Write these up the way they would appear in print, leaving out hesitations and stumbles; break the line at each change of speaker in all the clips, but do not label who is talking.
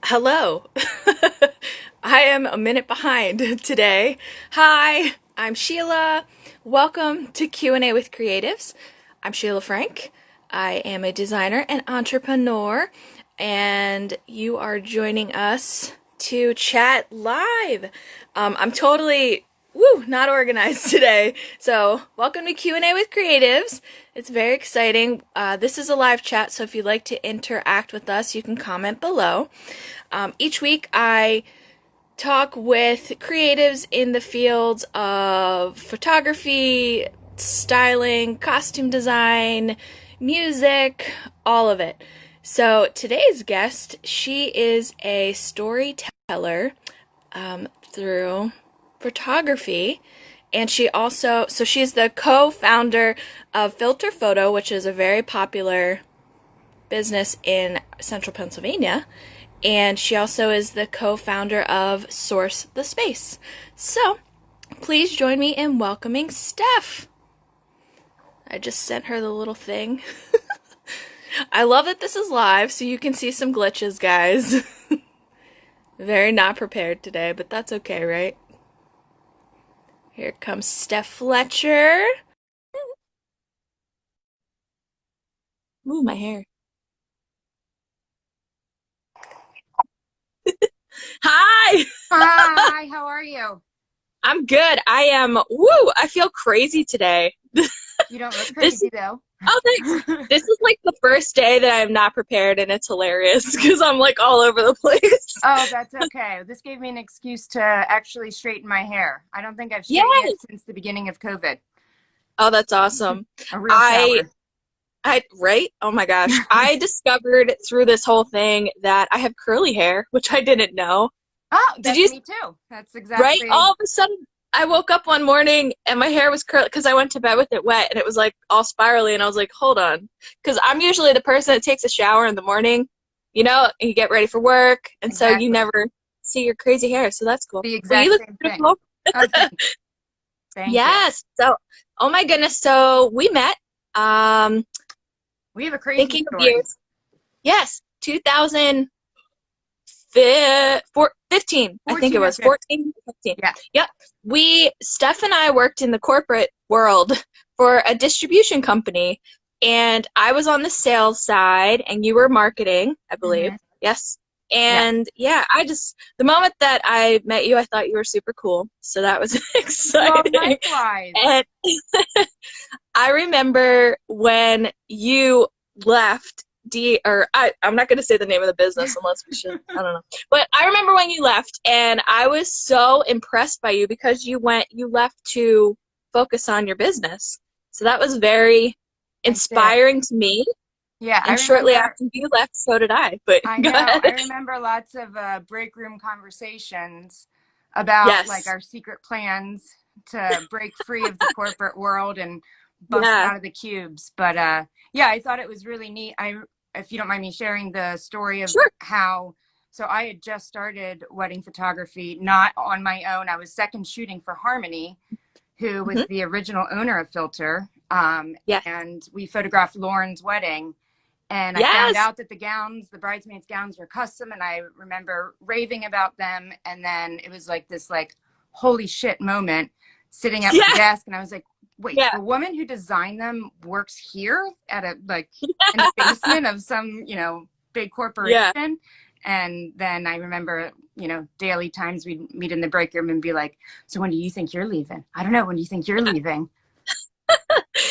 Hello. I am a minute behind today. Hi, I'm Sheila. Welcome to Q&A with Creatives. I'm Sheila Frank. I am a designer and entrepreneur, and you are joining us to chat live. I'm totally not organized today. So, welcome to Q&A with Creatives. It's very exciting. This is a live chat, so if you'd like to interact with us, you can comment below. Each week I talk with creatives in the fields of photography, styling, costume design, music, all of it. So today's guest, she is a storyteller through photography, and she's the co-founder of Philter Photo, which is a very popular business in central Pennsylvania. And she also is the co-founder of Source the Space. So, please join me in welcoming Steph. I just sent her the little thing. I love that this is live, so you can see some glitches, guys. Very not prepared today, but that's okay, right? Here comes Steph Fletcher. Ooh, my hair. Hi!
Hi, how are you?
I'm good. I feel crazy today.
You don't look crazy though.
Oh, thanks. This is like the first day that I'm not prepared, and it's hilarious because I'm like all over the place.
Oh, that's okay. This gave me an excuse to actually straighten my hair. I don't think I've straightened
Yes.
it since the beginning of COVID.
Oh, that's awesome.
A real shower.
Right? Oh my gosh. I discovered through this whole thing that I have curly hair, which I didn't know.
Oh,
Did
that's
you,
me too. That's
right?
exactly.
All of a sudden, I woke up one morning and my hair was curly because I went to bed with it wet and it was like all spirally, and I was like, hold on. Because I'm usually the person that takes a shower in the morning, and you get ready for work, and so you
Exactly.
never see your crazy hair, so that's cool.
The
But you
exact
look
same thing.
beautiful.
Oh, thank you.
Yes. So, oh my goodness. So we met.
We have a crazy
Thinking of
story.
years. Yes, 2015, I think it
14 or
was
15.
14, 15.
Yeah.
Yep. Steph and I worked in the corporate world for a distribution company, and I was on the sales side and you were marketing, I believe.
Mm-hmm.
Yes.
Yeah.
And yeah, the moment that I met you, I thought you were super cool. So that was
Well,
exciting.
likewise.
And I remember when you left I'm not going to say the name of the business unless we should, I don't know. But I remember when you left, and I was so impressed by you because you left to focus on your business. So that was very
I did.
inspiring to me.
Yeah, I
And shortly
remember.
after you left, so did I. But
I
go
know.
ahead.
I remember lots of break room conversations about like
Yes.
our secret plans to break free of the corporate world and bust
Yeah.
out of the cubes. But yeah, I thought it was really neat. If you don't mind me sharing the story of
Sure.
how, so I had just started wedding photography, not on my own. I was second shooting for Harmony, who was
Hmm.
the original owner of Philter.
Yes.
And we photographed Lauren's wedding, and I found
Yes.
out that the bridesmaids gowns were custom, and I remember raving about them. And then it was like this like holy shit moment sitting at my
Yeah.
desk, and I was like, wait,
Yeah.
the woman who designed them works here at a like in the basement of some, big
Yeah.
corporation. And then I remember, daily times we'd meet in the break room and be like, so when do you think you're leaving? I don't know. When do you think you're leaving?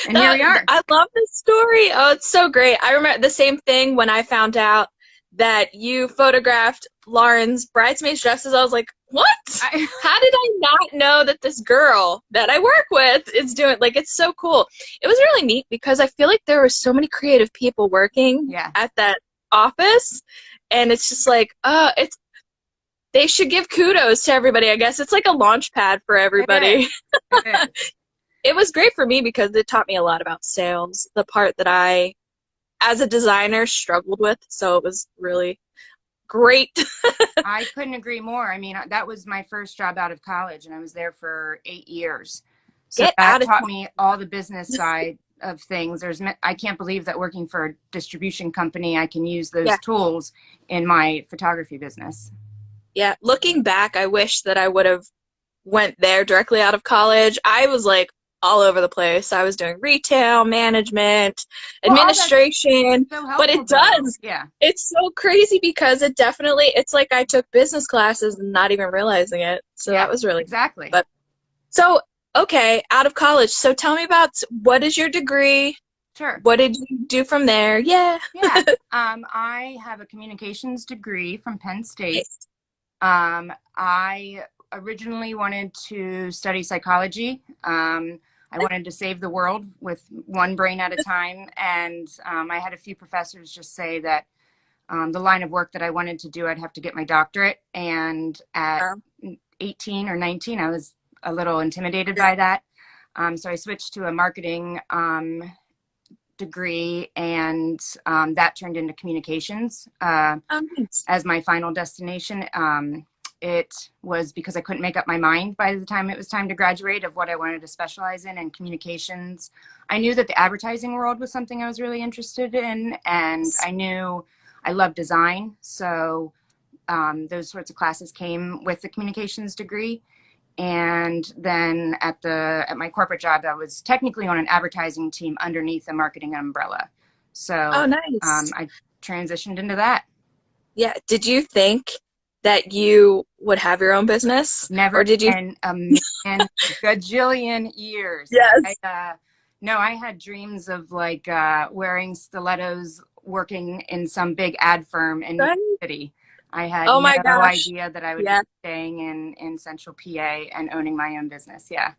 And here we are.
I love this story. Oh, it's so great. I remember the same thing when I found out that you photographed Lauren's bridesmaids dresses. I was like, what? How did I not know that this girl that I work with is doing, like, it's so cool. It was really neat because I feel like there were so many creative people working
Yeah.
at that office, and it's just like, they should give kudos to everybody, I guess. It's like a launch pad for
It
everybody.
is. It is.
It was great for me because it taught me a lot about sales, the part that I, as a designer, struggled with. So it was really great.
I couldn't agree more. I mean, that was my first job out of college, and I was there for 8 years. So
Get
that
out of
taught
town.
me all the business side of things. I can't believe that working for a distribution company, I can use those
Yeah.
tools in my photography business.
Yeah. Looking back, I wish that I would have went there directly out of college. I was like all over the place. I was doing retail, management,
Well, all that's
administration,
so
but
helpful,
it
though.
does.
Yeah.
It's so crazy because it's like I took business classes and not even realizing it. So
Yeah,
that was really,
exactly.
but so, okay, out of college. So tell me about what is your degree?
Sure.
What did you do from there? Yeah.
Yeah. I have a communications degree from Penn State.
Nice.
I originally wanted to study psychology. I wanted to save the world with one brain at a time. And I had a few professors just say that the line of work that I wanted to do, I'd have to get my doctorate. And at 18 or 19, I was a little intimidated by that. So I switched to a marketing degree, and that turned into communications as my final destination. It was because I couldn't make up my mind by the time it was time to graduate of what I wanted to specialize in, and communications. I knew that the advertising world was something I was really interested in, and I knew I love design. So those sorts of classes came with the communications degree. And then at my corporate job, I was technically on an advertising team underneath a marketing umbrella. So
Oh, nice.
I transitioned into that.
Yeah. Did you think that you would have your own business?
Never
Or did you?
in a million gajillion years.
Yes.
No, I had dreams of like wearing stilettos, working in some big ad firm in New York City. I had
Oh my
no
gosh.
idea that I would
Yeah.
be staying in central PA and owning my own business. Yeah.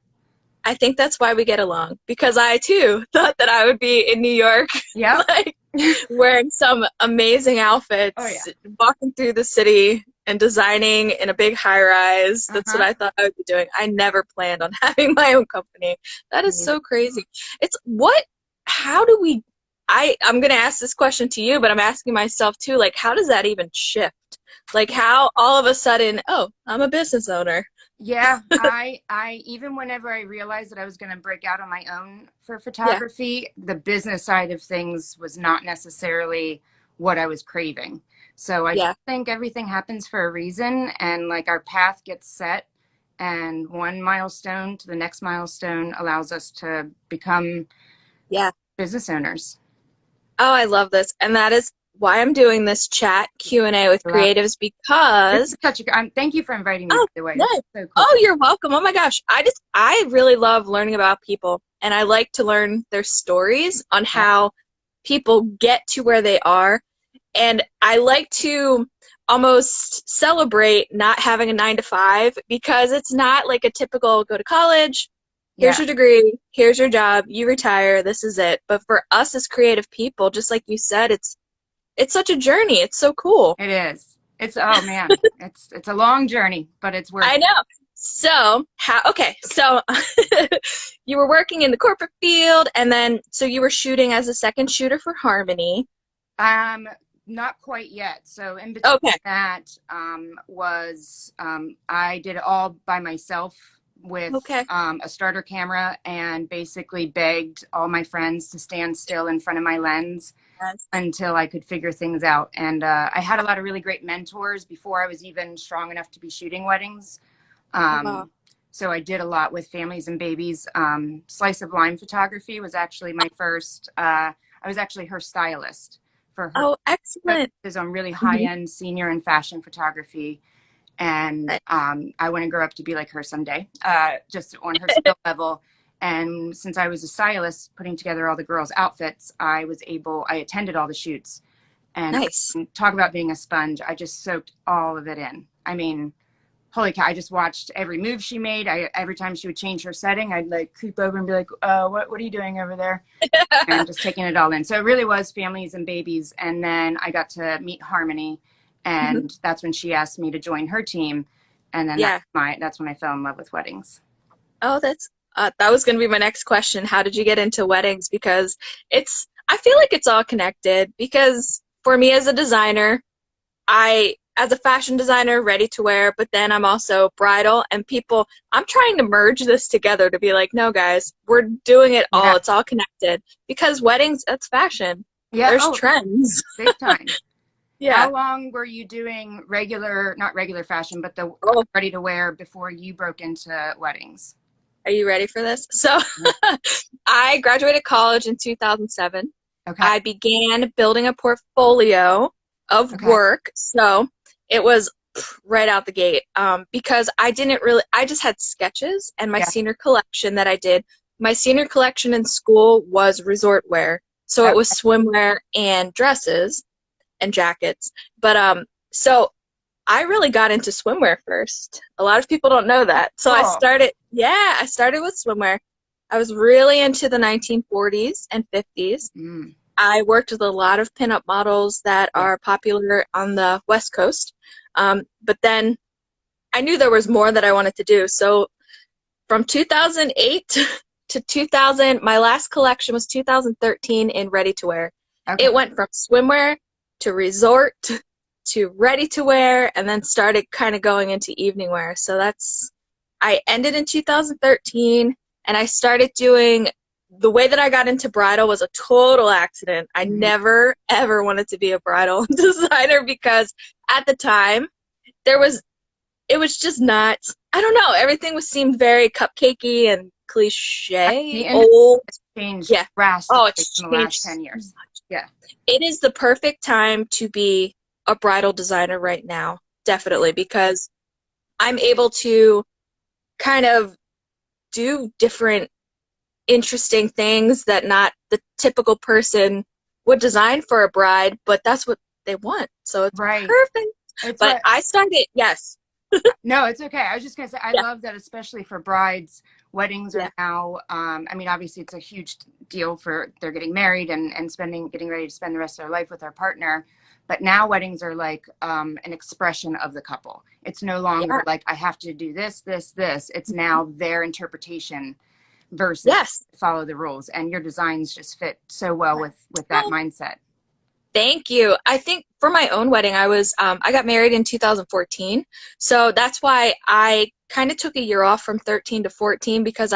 I think that's why we get along, because I too thought that I would be in New York,
Yeah.
like wearing some amazing outfits,
Oh, yeah.
walking through the city and designing in a big high rise. That's what I thought I would be doing. I never planned on having my own company. That is so crazy. How do we, I'm going to ask this question to you, but I'm asking myself too, like, how does that even shift? Like, how all of a sudden, oh, I'm a business owner.
Yeah, I even whenever I realized that I was going to break out on my own for photography, the business side of things was not necessarily what I was craving. So I just think everything happens for a reason, and like our path gets set, and one milestone to the next milestone allows us to become business owners.
Oh, I love this. And that is why I'm doing this chat Q&A with creatives, because
thank you for inviting me, by the way.
Yeah.
So cool.
Oh, you're welcome. Oh my gosh. I really love learning about people, and I like to learn their stories on how people get to where they are. And I like to almost celebrate not having a 9 to 5, because it's not like a typical go to college, here's your degree, here's your job, you retire, this is it. But for us as creative people, just like you said, it's such a journey. It's so cool.
It is. Oh man, it's a long journey, but it's worth it.
I know. So so you were working in the corporate field, and then so you were shooting as a second shooter for Harmony.
Not quite yet. So in between that was I did it all by myself with a starter camera, and basically begged all my friends to stand still in front of my lens until I could figure things out. And I had a lot of really great mentors before I was even strong enough to be shooting weddings. So I did a lot with families and babies. Slice of Lime Photography was actually my first. I was actually her stylist for her.
Oh, excellent.
Is on really high-end senior and fashion photography. And I want to grow up to be like her someday, just on her skill level. And since I was a stylist putting together all the girls' outfits, I attended all the shoots. And talk about being a sponge. I just soaked all of it in. I mean, holy cow, I just watched every move she made. Every time she would change her setting, I'd like creep over and be like, what are you doing over there? And just taking it all in. So it really was families and babies. And then I got to meet Harmony, and that's when she asked me to join her team. And then that's when I fell in love with weddings.
Oh, that was going to be my next question. How did you get into weddings? Because I feel like it's all connected, because for me as a designer, I as a fashion designer, ready to wear, but then I'm also bridal, and I'm trying to merge this together to be like, no, guys, we're doing it all.
Yeah.
It's all connected because weddings, that's fashion.
Yeah.
There's
Oh,
trends.
big time.
Yeah.
How long were you doing not regular fashion, but the
Oh,
ready to wear before you broke into weddings?
are you ready for this? So I graduated college in 2007.
Okay.
I began building a portfolio of
Okay.
work. So it was right out the gate because I just had sketches and my
Yeah.
senior collection that I did. My senior collection in school was resort wear. So it was
Okay.
swimwear and dresses and jackets. But so I really got into swimwear first. A lot of people don't know that. So
Cool.
I started with swimwear. I was really into the 1940s and 50s.
Mm.
I worked with a lot of pinup models that
Yeah.
are popular on the West Coast. But then I knew there was more that I wanted to do. So from 2008 to 2000, my last collection was 2013 in ready to wear.
Okay.
It went from swimwear to resort to ready to wear and then started kind of going into evening wear. So I ended in 2013 and I started doing the way that I got into bridal was a total accident. I
Mhm.
never ever wanted to be a bridal designer because at the time it was just not, I don't know, everything seemed very cupcakey and cliche,
The industry
old.
has changed
Yeah. Oh,
drastically
it's
in the
changed
last 10
so
years.
much.
Yeah.
It is the perfect time to be a bridal designer right now, definitely, because I'm able to kind of do different interesting things that not the typical person would design for a bride, but that's what they want. So it's
Right.
perfect.
It's
But
what,
I started, yes.
no, it's okay. I was just going to say, I
Yeah.
love that, especially for brides. Weddings are
Yeah.
now, I mean, obviously it's a huge deal for they're getting married and getting ready to spend the rest of their life with their partner. But now weddings are like an expression of the couple. It's no longer
Yeah.
like I have to do this, this, this. It's now their interpretation versus
Yes.
follow the rules. And your designs just fit so well with that mindset.
Thank you. I think for my own wedding, I got married in 2014. So that's why I kind of took a year off from 13 to 14 because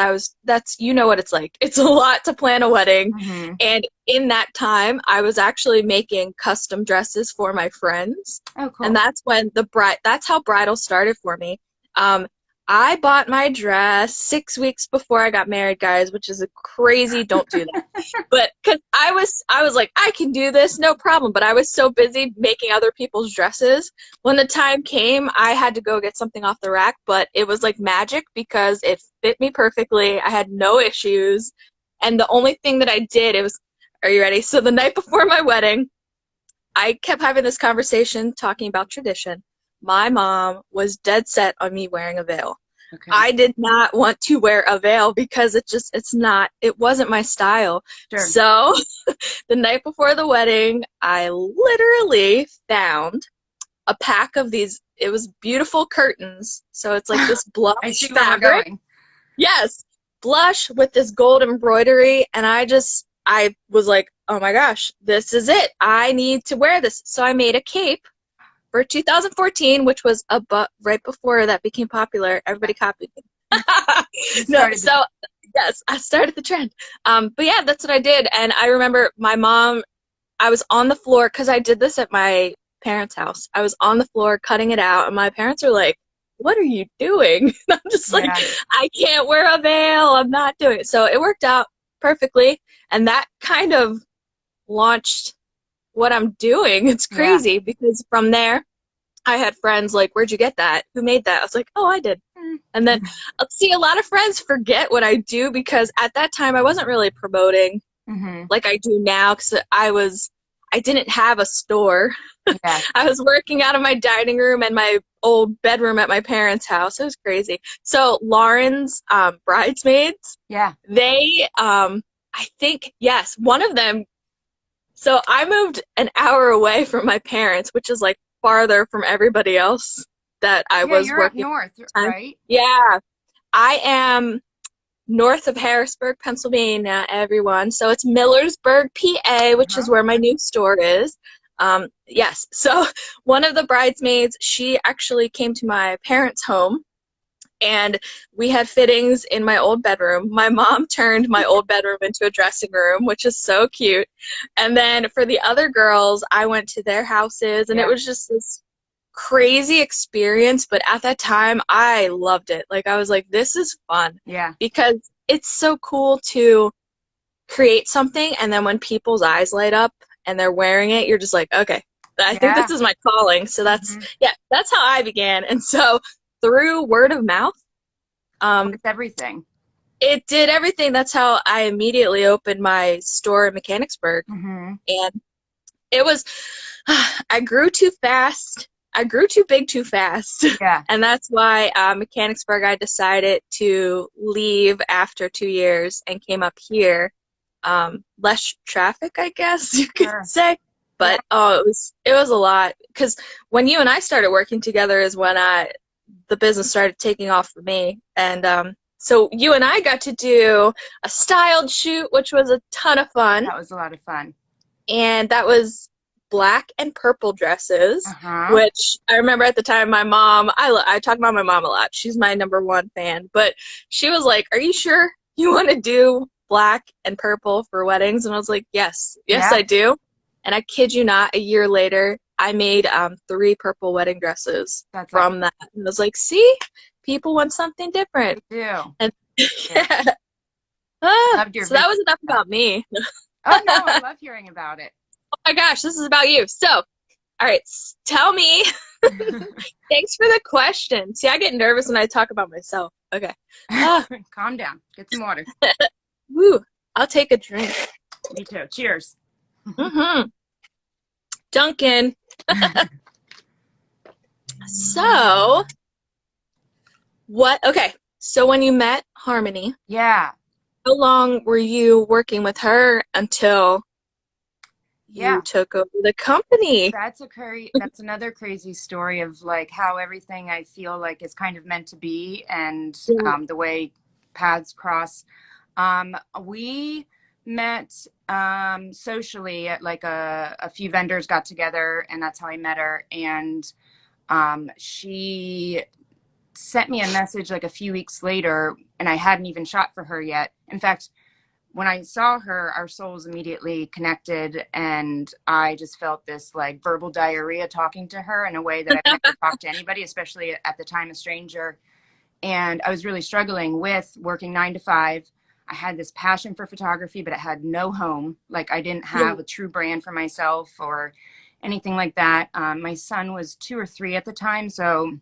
you know what it's like. It's a lot to plan a wedding.
Mm-hmm.
And in that time, I was actually making custom dresses for my friends.
Oh, cool.
And that's how bridal started for me. Um, I bought my dress 6 weeks before I got married, guys, which is a crazy, don't do that. But because I was like, I can do this, no problem. But I was so busy making other people's dresses. When the time came, I had to go get something off the rack, but it was like magic because it fit me perfectly. I had no issues. And the only thing that I did, are you ready? So the night before my wedding, I kept having this conversation talking about tradition. My mom was dead set on me wearing a veil.
Okay.
I did not want to wear a veil because it wasn't my style.
Sure.
So the night before the wedding, I literally found a pack of these, it was beautiful curtains. So it's like this blush
I see where
fabric.
we're going.
Yes, blush with this gold embroidery. And I was like, oh my gosh, this is it. I need to wear this. So I made a cape for 2014, which was right before that became popular. Everybody copied me. Yes, I started the trend. But yeah, that's what I did. And I remember my mom, I was on the floor because I did this at my parents' house. I was on the floor cutting it out, and my parents are like, what are you doing? I'm just like, I can't wear a veil. I'm not doing it. So it worked out perfectly. And that kind of launched what I'm doing. It's crazy because from there, I had friends like, where'd you get that? Who made that? I was like, oh, I did. And then I'll see a lot of friends forget what I do because at that time I wasn't really promoting like I do now because I didn't have a store.
Yeah.
I was working out of my dining room and my old bedroom at my parents' house. It was crazy. So Lauren's bridesmaids,
Yeah.
they, I think, yes, one of them. So I moved an hour away from my parents, which is like farther from everybody else that I was
you're
working.
up north, right?
Yeah, I am north of Harrisburg, Pennsylvania, everyone. So it's Millersburg, PA, which is where my new store is. Yes. So one of the bridesmaids, she actually came to my parents' home, and we had fittings in my old bedroom. My mom turned my old bedroom into a dressing room, which is so cute. And then for the other girls, I went to their houses, and it
Yeah.
was just this crazy experience. But at that time, I loved it. Like, I was like, this is fun,
Yeah.
because it's so cool to create something, and then when people's eyes light up and they're wearing it, you're just like, okay, I think
Yeah.
this is my calling. So that's,
Mhm.
yeah, that's how I began. And so through word of mouth,
It's everything.
it did everything. That's how I immediately opened my store in Mechanicsburg.
Hmm.
And it was, I grew too fast. I grew too big too fast.
Yeah.
And that's why Mechanicsburg, I decided to leave after 2 years and came up here. Less traffic, I guess you could
Sure.
say.
Yeah.
But oh, it was a lot, because when you and I started working together is when the business started taking off for me. And so you and I got to do a styled shoot, which was a ton of fun.
That was a lot of fun.
And that was black and purple dresses,
Uh-huh.
which I remember at the time my mom, I talk about my mom a lot. She's my number one fan. But she was like, "Are you sure you want to do black and purple for weddings?" And I was like, yes,
Yeah.
I do. And I kid you not, a year later, I made 3 purple wedding dresses
That's awesome.
from that. And I was like, see, people want something different.
We do.
And
Yeah.
yeah.
Loved your
So that
video.
was enough about me.
Oh no, I love hearing about it.
Oh my gosh, this is about you. So, all right, tell me. Thanks for the question. See, I get nervous when I talk about myself. Okay. Ah,
Calm down. Get some water.
woo. I'll take a drink.
Me too. Cheers.
Mm-hmm. Duncan. So, okay. So when you met Harmony,
Yeah.
how long were you working with her until
Yeah.
you took over the company?
That's another crazy story of like how everything I feel like is kind of meant to be, and
Yeah.
the way paths cross. We met socially at like a few vendors got together, and that's how I met her. And she sent me a message like a few weeks later, and I hadn't even shot for her yet. In fact, when I saw her, our souls immediately connected, and I just felt this like verbal diarrhea talking to her in a way that I've never talked to anybody, especially at the time a stranger. And I was really struggling with working 9 to 5. I had this passion for photography, but it had no home. Like I didn't have a true brand for myself or anything like that. My son was 2 or 3 at the time, so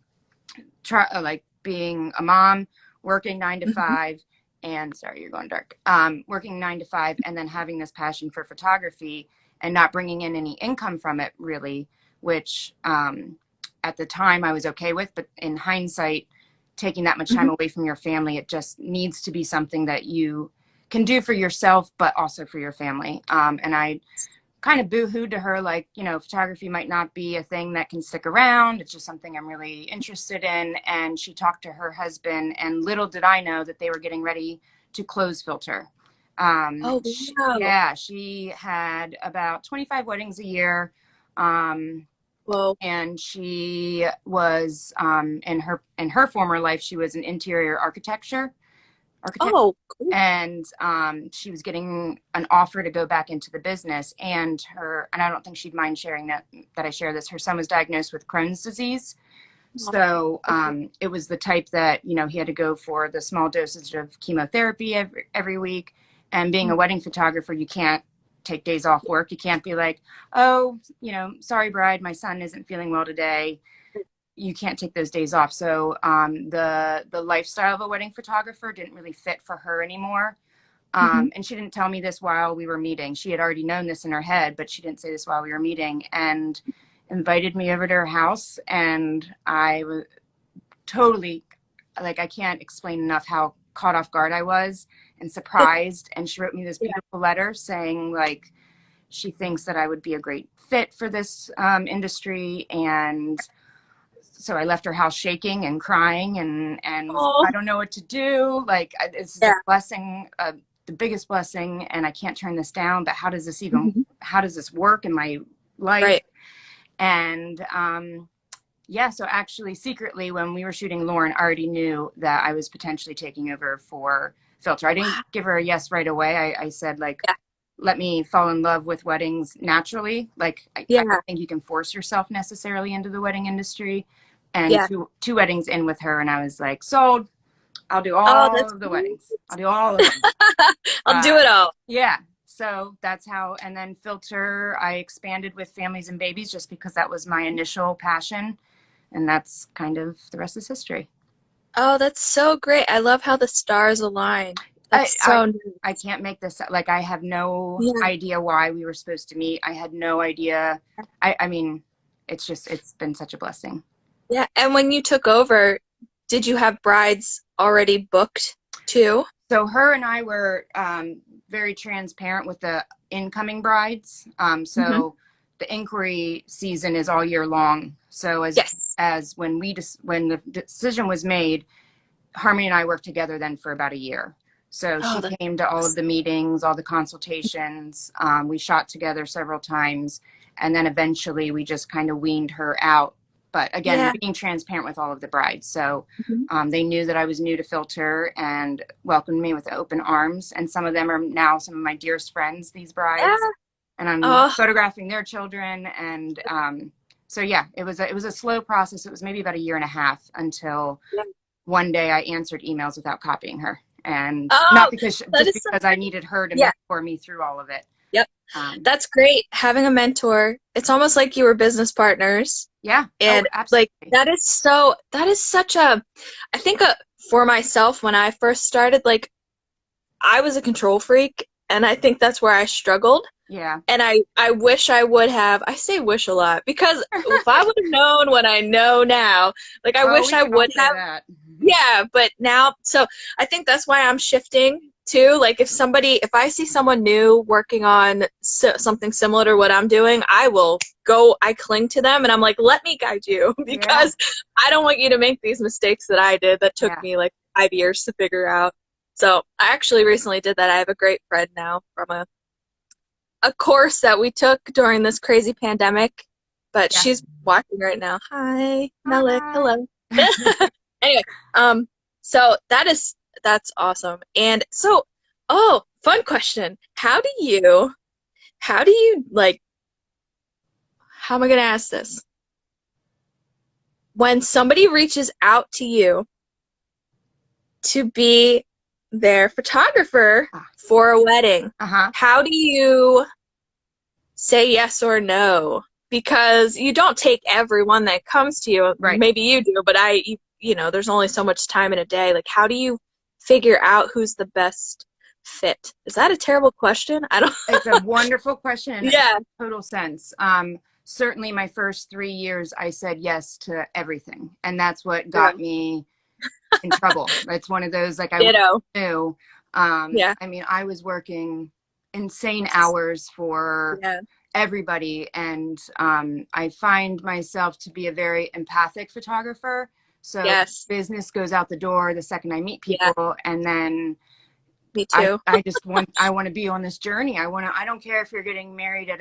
like being a mom, working 9 to 5, and sorry, you're going dark. Working 9 to 5, and then having this passion for photography and not bringing in any income from it, really, which at the time I was okay with, but in hindsight, taking that much time away from your family, it just needs to be something that you can do for yourself, but also for your family. And I kind of boo-hooed to her, like, you know, photography might not be a thing that can stick around. It's just something I'm really interested in. And she talked to her husband, and little did I know that they were getting ready to close Philter.
Oh, wow.
She had about 25 weddings a year.
Whoa.
And she was in her former life, she was an interior architect.
Oh, cool.
And she was getting an offer to go back into the business, and I don't think she'd mind sharing that I share this. Her son was diagnosed with Crohn's disease. So it was the type that, you know, he had to go for the small dosage of chemotherapy every week. And being a wedding photographer, you can't take days off work. You can't be like, oh, you know, sorry, bride, my son isn't feeling well today. You can't take those days off. So the lifestyle of a wedding photographer didn't really fit for her anymore. And she didn't tell me this while we were meeting. She had already known this in her head, but she didn't say this while we were meeting, and invited me over to her house. And I was totally, like, I can't explain enough how caught off guard I was and surprised. And she wrote me this beautiful letter saying, like, she thinks that I would be a great fit for this industry. And so I left her house shaking and crying, and
Oh,
I don't know what to do. Like, it's a blessing, the biggest blessing, and I can't turn this down. But how does this work? Am I life.
Right.
And yeah, so actually secretly when we were shooting, Lauren already knew that I was potentially taking over for Philter. I didn't give her a yes right away. I said, like,
Yeah.
let me fall in love with weddings naturally. Like, I
Yeah.
don't think you can force yourself necessarily into the wedding industry. And
Yeah.
two weddings in with her, and I was like, sold. I'll do
Oh,
all
that's
of the
great.
weddings. I'll do all of them.
I'll do it all.
Yeah. So that's how, and then Philter, I expanded with families and babies just because that was my initial passion. And that's kind of the rest is history.
Oh, that's so great. I love how the stars align.
I,
That's
I,
so
I
nice.
can't make this, like, I have no
Yeah.
idea why we were supposed to meet. I had no idea. I mean, it's been such a blessing.
Yeah. And when you took over, did you have brides already booked too?
So her and I were very transparent with the incoming brides.
Hmm.
So the inquiry season is all year long. So
Yes.
as when when the decision was made, Harmony and I worked together then for about a year. So
Oh,
she
that's
came to all of
awesome.
the meetings, all the consultations. We shot together several times, and then eventually we just kind of weaned her out. But again,
Yeah.
being transparent with all of the brides. So
Mhm.
they knew that I was new to Philter and welcomed me with open arms. And some of them are now some of my dearest friends, these brides.
Yeah.
And I'm
Oh,
photographing their children. And so, yeah, it was a slow process. It was maybe about a year and a half until
yeah.
one day I answered emails without copying her. And not
Oh,
because,
that
just
is so
because I
great.
needed her to
Yeah.
mentor me through all of it.
Yep.
Um,
That's great. Having a mentor. It's almost like you were business partners.
yeah. Oh,
And like
absolutely.
that is such a, I think for myself when I first started, like I was a control freak and I think that's where I struggled.
Yeah.
And I wish I would have, I say wish a lot because if I would have known what I know now, like I
Oh,
wish
we
I
can all
would
say
have.
that.
Yeah, but now, so I think that's why I'm shifting too. Like if I see someone new working on something similar to what I'm doing, I cling to them and I'm like, let me guide you
Yeah.
because I don't want you to make these mistakes that I did that took
Yeah.
me like 5 years to figure out. So I actually recently did that. I have a great friend now from a course that we took during this crazy pandemic, but
Yeah.
she's watching right now. Hi, Melik.
Hi.
Hello. Anyway, um, so that's awesome. And so, oh, fun question. How do you like, how am I gonna ask this? When somebody reaches out to you to be their photographer
Ah,
for a wedding,
uh-huh.
how do you say yes or no? Because you don't take everyone that comes to you.
Right.
Maybe you do, but you know, there's only so much time in a day. Like, how do you figure out who's the best fit? Is that a terrible question? I don't.
It's a wonderful question and it
Yeah.
makes total sense. Certainly my first 3 years, I said yes to everything. And that's what
Yeah.
got me in trouble. It's one of those, like, I wish
Ditto.
I knew.
Yeah.
I mean, I was working insane hours for
Yeah.
everybody. And I find myself to be a very empathic photographer. So
Yes.
business goes out the door the second I meet
Yeah.
people. And then
Me too.
I want to be on this journey. I don't care if you're getting married at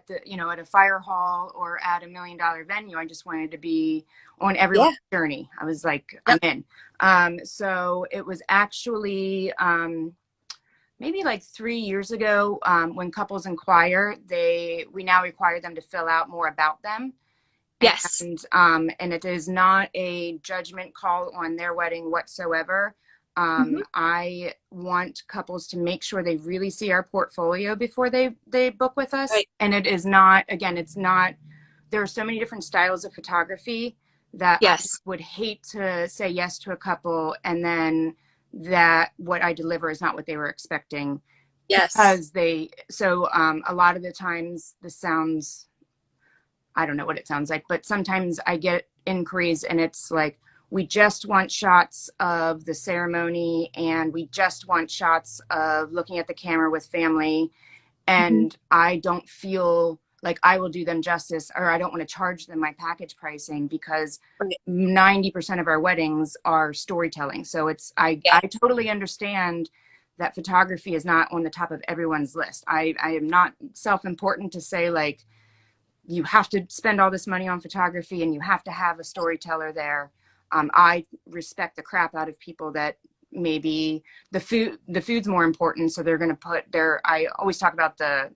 the, at a fire hall or at $1 million venue. I just wanted to be on everyone's
Yeah.
journey. I was like, I'm
Yep.
in. So it was actually, maybe like 3 years ago, when couples inquire, we now require them to fill out more about them.
Yes.
And it is not a judgment call on their wedding whatsoever.
Hmm.
I want couples to make sure they really see our portfolio before they book with us.
Right.
And it is not, again, it's not, there are so many different styles of photography that I
Yes.
would hate to say yes to a couple and then that what I deliver is not what they were expecting
Yes.
because a lot of the times this sounds, I don't know what it sounds like, but sometimes I get inquiries and it's like, we just want shots of the ceremony and we just want shots of looking at the camera with family.
Hmm.
And I don't feel like I will do them justice or I don't want to charge them my package pricing because
Right.
90% of our weddings are storytelling. So
Yeah.
I totally understand that photography is not on the top of everyone's list. I am not self-important to say like, you have to spend all this money on photography and you have to have a storyteller there. I respect the crap out of people that maybe the food's more important, so they're going to put their, I always talk about the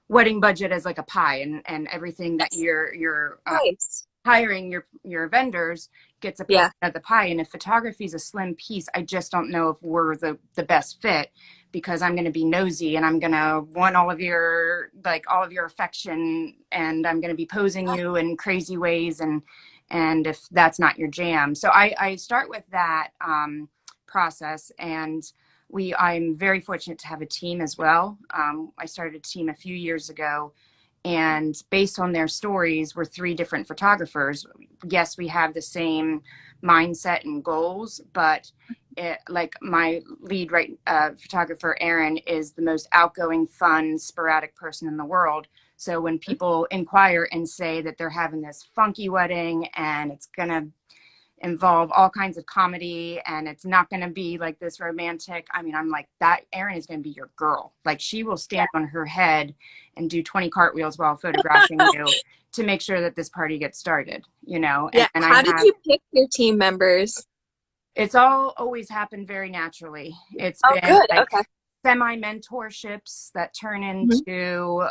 wedding budget as like a pie, and everything that you're
Nice.
hiring your vendors gets a
Yeah.
portion of the pie. And if photography is a slim piece, I just don't know if we're the best fit, because I'm going to be nosy and I'm going to want all of your affection, and I'm going to be posing you in crazy ways, and if that's not your jam. So I start with that process, and I'm very fortunate to have a team as well. I started a team a few years ago, and based on their stories, we're 3 different photographers. Yes, we have the same mindset and goals, but like my lead photographer, Erin, is the most outgoing, fun, sporadic person in the world. So when people inquire and say that they're having this funky wedding and it's going to involve all kinds of comedy and it's not going to be like this romantic, I mean, I'm like, that Erin is going to be your girl. Like, she will stand on her head and do 20 cartwheels while photographing you to make sure that this party gets started, you know?
Yeah.
And
How did you pick your team members?
it's all always happened very naturally. It's
Oh,
been
good.
like
Okay.
semi-mentorships that turn into,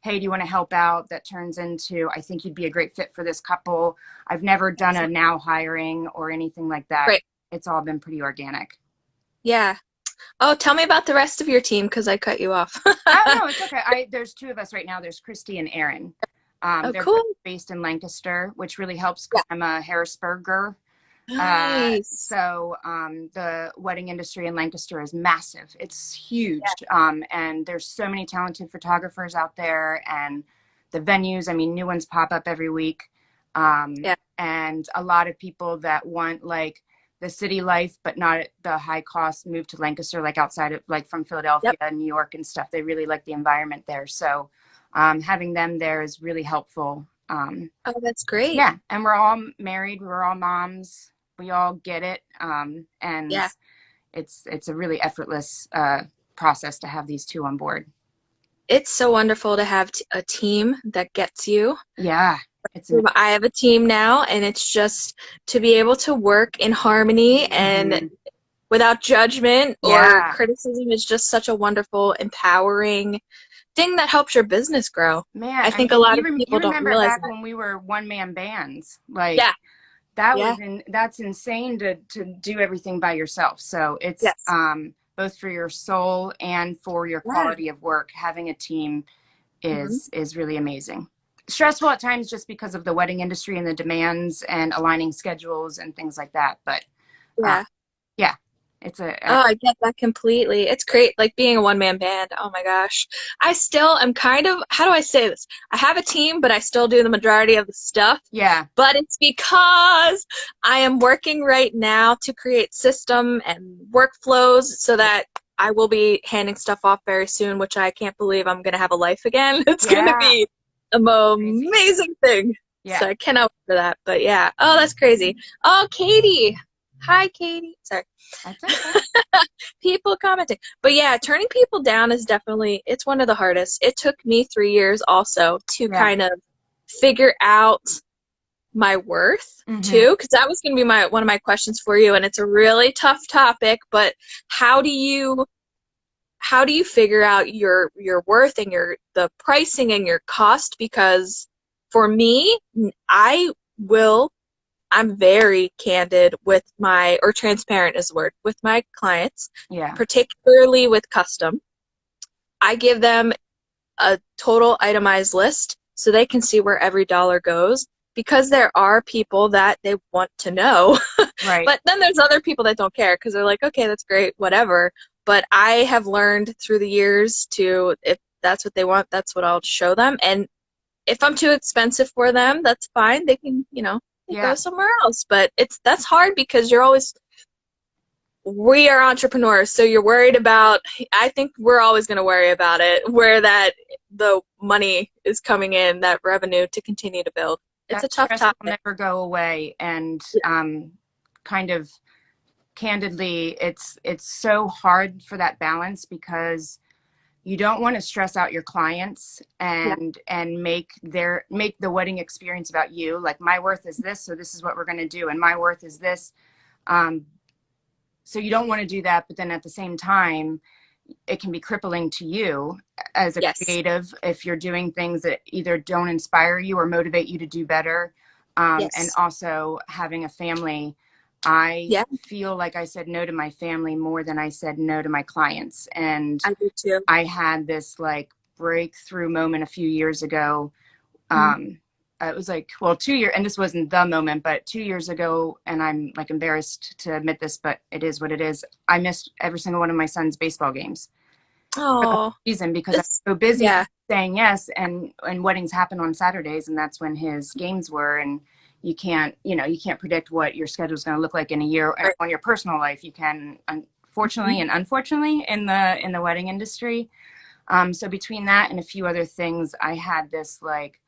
hey, do you want to help out? That turns into, I think you'd be a great fit for this couple. I've never done a now hiring or anything like that.
Great.
It's all been pretty organic.
Yeah. Oh, tell me about the rest of your team because I cut you off.
Oh, no, it's okay. There's 2 of us right now. There's Christy and Erin.
Oh,
They're
cool.
based in Lancaster, which really helps
Yeah.
because I'm a Harrisburger.
Nice.
So the wedding industry in Lancaster is massive. It's huge. And there's so many talented photographers out there, and the venues, I mean, new ones pop up every week.
Yeah.
And a lot of people that want like the city life, but not at the high cost, move to Lancaster, like outside of, like from Philadelphia and New York and stuff. They really like the environment there. So having them there is really helpful.
Oh, that's great.
Yeah. And we're all married. We're all moms. We all get it. And
Yeah.
it's a really effortless process to have these 2 on board.
It's so wonderful to have a team that gets you.
Yeah.
I have a team now, and it's just to be able to work in harmony and without judgment or criticism is just such a wonderful, empowering thing that helps your business grow.
Man,
I think a lot of people don't realize
back
that.
when we were one-man bands, like
Yeah.
that's insane to do everything by yourself. So it's both for your soul and for your quality of work. Having a team is really amazing. Stressful at times just because of the wedding industry and the demands and aligning schedules and things like that. But yeah, it's
oh, I get that completely. It's great, like being a one-man band. Oh my gosh. I still am kind of, how do I say this? I have a team, but I still do the majority of the stuff.
Yeah.
But it's because I am working right now to create system and workflows so that I will be handing stuff off very soon, which I can't believe I'm going to have a life again. It's going to be a amazing thing.
Yeah.
So I cannot wait for that. But yeah. Oh, that's crazy. Oh, Katie. Hi, Katie. Sorry.
That's okay.
People commenting. But yeah, turning people down is definitely, it's one of the hardest. It took me 3 years also to kind of figure out my worth too, because that was going to be one of my questions for you, and it's a really tough topic, but how do you figure out your worth and the pricing and your cost? Because for me, I'm very candid with or transparent is the word, with my clients, particularly with custom. I give them a total itemized list so they can see where every dollar goes, because there are people that they want to know.
Right.
But then there's other people that don't care because they're like, okay, that's great, whatever. But I have learned through the years if that's what they want, that's what I'll show them. And if I'm too expensive for them, that's fine. They can, go somewhere else. But that's hard because we are entrepreneurs, so you're worried about, I think we're always going to worry about it, where the money is coming in, that revenue to continue to build. It's a tough topic.
Will never go away. And kind of candidly, it's so hard for that balance, because you don't want to stress out your clients and make the wedding experience about you. Like, my worth is this, so this is what we're going to do, and my worth is this. So you don't want to do that, but then at the same time, it can be crippling to you as a creative if you're doing things that either don't inspire you or motivate you to do better. And also having a family, I feel like I said no to my family more than I said no to my clients. And
I do too.
I had this like breakthrough moment a few years ago. It was like, well, 2 years, and this wasn't the moment, but 2 years ago, and I'm like embarrassed to admit this, but it is what it is. I missed every single one of my son's baseball games.
Oh,
reason because I was so busy saying yes, and weddings happen on Saturdays, and that's when his games were, and you can't predict what your schedule is going to look like in a year. On your personal life, you can, fortunately and unfortunately, in the wedding industry. So between that and a few other things, I had this like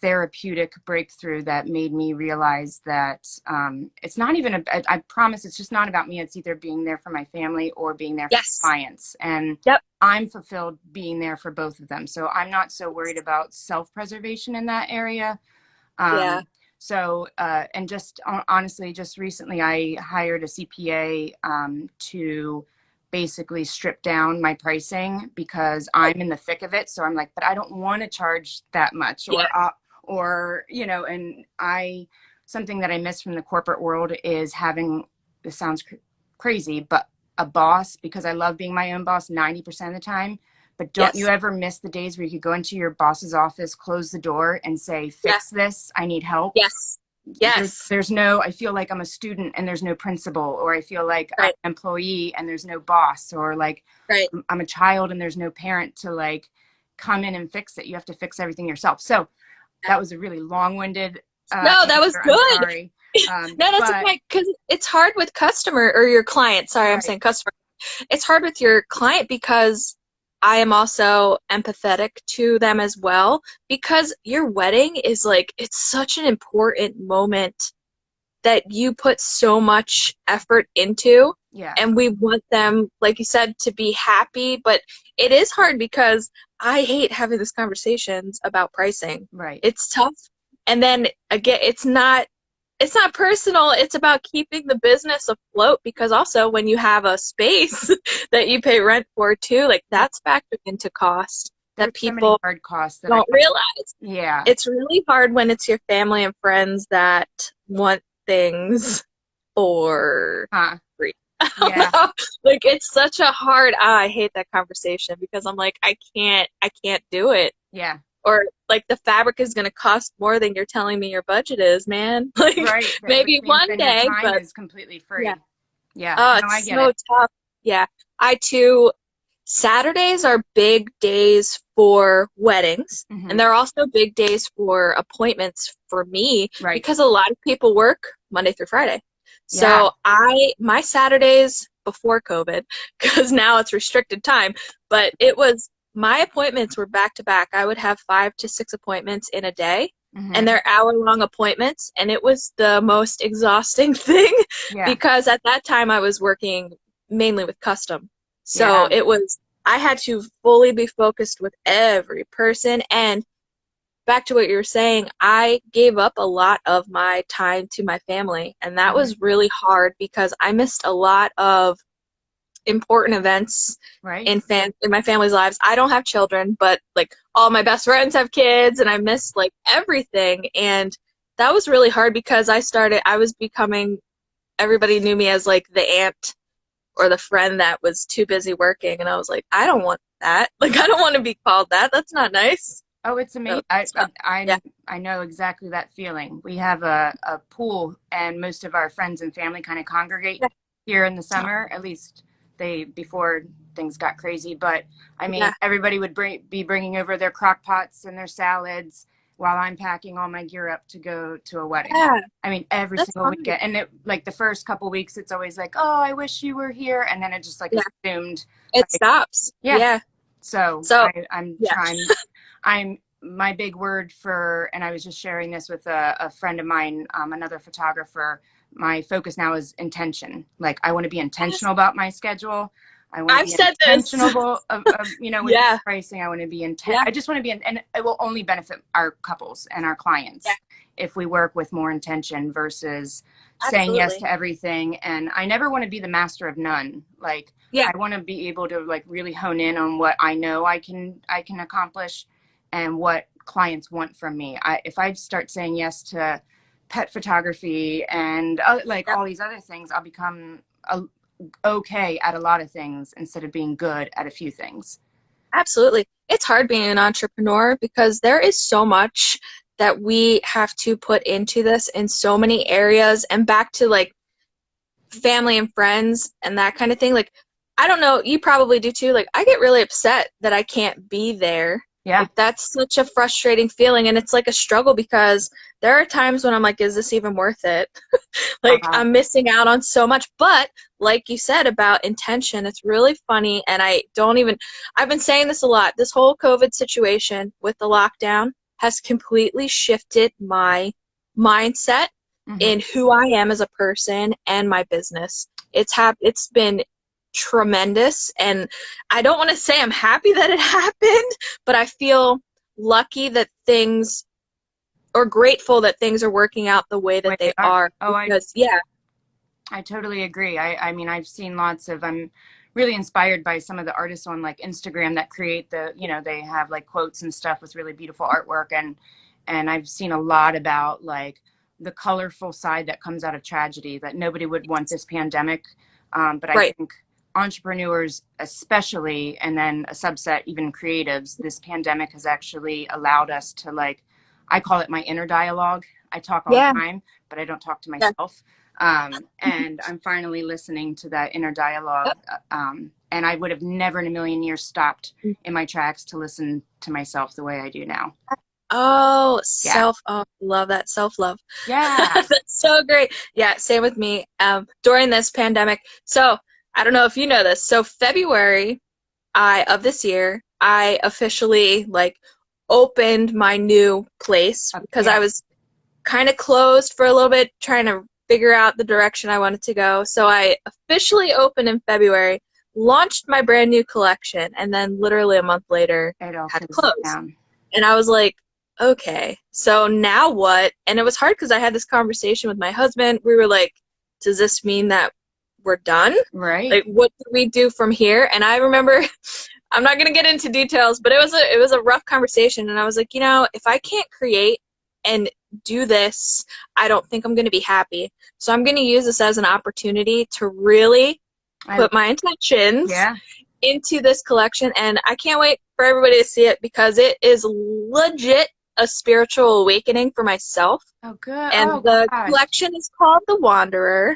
therapeutic breakthrough that made me realize that it's not even I promise it's just not about me. It's either being there for my family or being there for clients, and I'm fulfilled being there for both of them, so I'm not so worried about self-preservation in that area. So and just honestly, just recently I hired a CPA to basically strip down my pricing because I'm in the thick of it. So I'm like, but I don't want to charge that much, or and something that I miss from the corporate world is having, this sounds crazy, but a boss, because I love being my own boss 90% of the time. But don't you ever miss the days where you could go into your boss's office, close the door, and say, fix this, I need help? There's no, I feel like I'm a student and there's no principal, or I feel like I'm an employee and there's no boss, or like I'm a child and there's no parent to like come in and fix it. You have to fix everything yourself. So that was a really long-winded
no, that was
answer.
good.
I'm sorry.
No, that's okay, because it's hard with customer or your client. Sorry, I'm saying customer. It's hard with your client because I am also empathetic to them as well, because your wedding is like, it's such an important moment that you put so much effort into. And we want them, like you said, to be happy, but it is hard because I hate having these conversations about pricing. It's tough. And then again, it's not personal. It's about keeping the business afloat, because also when you have a space that you pay rent for too, like that's factored into cost that people
so many hard costs that
don't realize. It's really hard when it's your family and friends that want things for free. Like, it's such a hard, I hate that conversation, because I'm like, I can't do it. Or like, the fabric is going to cost more than you're telling me your budget is, man. Like, maybe one day,
your time
but
is completely free.
Oh,
no,
it's so tough. I too, Saturdays are big days for weddings, and they're also big days for appointments for me, because a lot of people work Monday through Friday. So my Saturdays before COVID, because now it's restricted time, but my appointments were back to back. I would have 5 to 6 appointments in a day, and they're hour-long appointments, and it was the most exhausting thing because at that time I was working mainly with custom. So I had to fully be focused with every person. And back to what you were saying, I gave up a lot of my time to my family, and that was really hard because I missed a lot of important events in my family's lives. I don't have children, but like all my best friends have kids, and I missed like everything. And that was really hard because everybody knew me as like the aunt or the friend that was too busy working, and I was like, I don't want that. Like, I don't want to be called that. That's not nice.
Oh, it's amazing. I know exactly that feeling. We have a pool, and most of our friends and family kind of congregate here in the summer, at least before things got crazy. But I mean, everybody would be bringing over their crock pots and their salads while I'm packing all my gear up to go to a wedding. I mean, every single weekend. And like the first couple weeks, it's always like, oh, I wish you were here. And then it just like assumed.
It stops.
So I'm my big word for, and I was just sharing this with a friend of mine, another photographer. My focus now is intention. Like, I want to be intentional about my schedule. I want to
I've
be
said this.
intentional you know, with
Yeah.
pricing. I want to be
Yeah.
I just want to be, and it will only benefit our couples and our clients if we work with more intention versus saying yes to everything. And I never want to be the master of none. Like, I want to be able to like really hone in on what I know I can accomplish and what clients want from me. If I start saying yes to pet photography and like all these other things, I'll become okay at a lot of things instead of being good at a few things.
Absolutely. It's hard being an entrepreneur because there is so much that we have to put into this in so many areas, and back to like family and friends and that kind of thing. Like, I don't know, you probably do too. Like, I get really upset that I can't be there.
Yeah.
Like, that's such a frustrating feeling, and it's like a struggle because there are times when I'm like, is this even worth it? Like, I'm missing out on so much. But like you said about intention, it's really funny, and I've been saying this a lot. This whole COVID situation with the lockdown has completely shifted my mindset in who I am as a person and my business. It's been tremendous, and I don't want to say I'm happy that it happened, but I feel lucky that things, or grateful that things are working out the way that they are. Because,
I totally agree. I mean, I've seen I'm really inspired by some of the artists on like Instagram that create they have like quotes and stuff with really beautiful artwork. And I've seen a lot about like the colorful side that comes out of tragedy that nobody would want this pandemic. But I think entrepreneurs especially, and then a subset, even creatives, this pandemic has actually allowed us to like, I call it my inner dialogue. I talk all the time, but I don't talk to myself. And I'm finally listening to that inner dialogue. And I would have never in a million years stopped in my tracks to listen to myself the way I do now.
Oh, love that self-love.
Yeah.
That's so great. Yeah, same with me. During this pandemic. So I don't know if you know this. So February of this year, I officially like opened my new place because I was kind of closed for a little bit, trying to figure out the direction I wanted to go. So I officially opened in February, launched my brand new collection, and then literally a month later had to close. And I was like, okay, so now what? And it was hard because I had this conversation with my husband. We were like, does this mean that we're done?
Right.
Like, what do we do from here? And I remember, I'm not going to get into details, but it was a rough conversation. And I was like, if I can't create and do this, I don't think I'm going to be happy. So I'm going to use this as an opportunity to really put my intentions into this collection. And I can't wait for everybody to see it because it is legit a spiritual awakening for myself.
Oh, good.
And the collection is called The Wanderer.